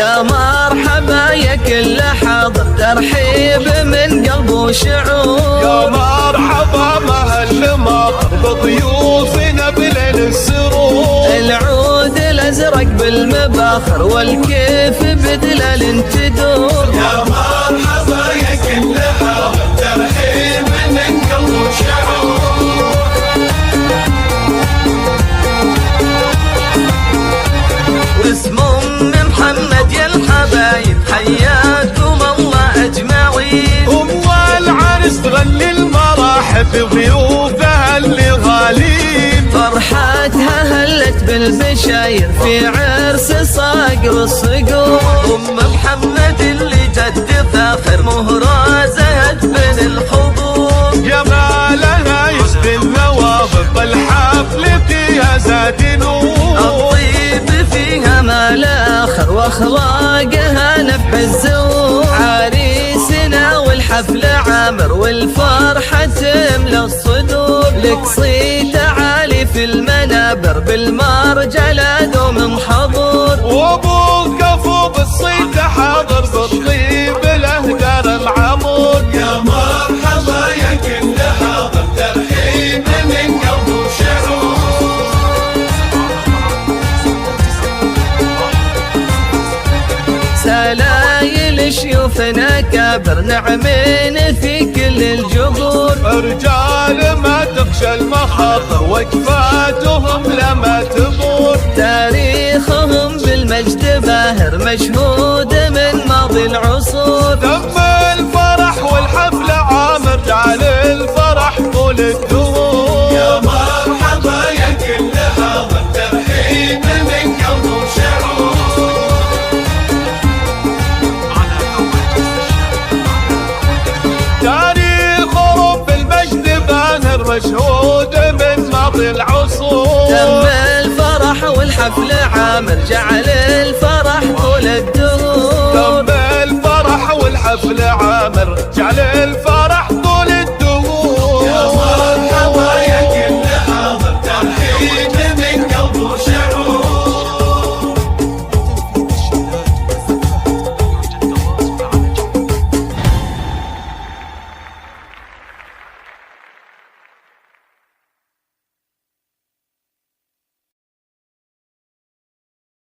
يا مرحبا يا كل حاضر، ترحيب من قلب وشعور. يا مرحبا مهل ماطر بضيوفنا بليل السرور. العود الازرق بالمباخر والكيف بدلال تدور. يا مرحبا يا كل حاضر، ترحيب من قلب وشعور. واسم ام محمد يا الحبايب حياكم الله اجمعين. ام العرس تغني المراحب ضيوفها اللي غالين. فرحتها هلت بالبشاير في عرس صقر الصقور. ام محمد اللي جد فاخر مهرازة بين الحضور. جمالها يسدي النواظر بالحفل فيها زاد نور. الطيب فيها ما لا اخر واخلاقها نفح الزور. عريسنا والحفل عامر والفرحة تملى الصدور. لك صيت عالي في المنابر بالمرجلة دوم حضور. وابوك فوق الصيت حاضر بالطيب الاهدار العمود. يا مرحبا يا كل حاضر، ترحيب من قلب وشعور. سلايل شيوفنا كابر نعمين في كل الجبور. رجال ما تخشى المخاطر وكفاتهم لما تبور. تاريخهم بالمجد باهر مشهود من ماضي العصور. دم الفرح والحفل عامر جعل الفرح طول الدهور. يا مرحبا يا كل حاضر، ترحيب من قلب وشعور. تاريخهم بالمجد باهر مشهود من ماضي العصور. تم الفرح والحفل عامر جعل الفرح طول الدهور.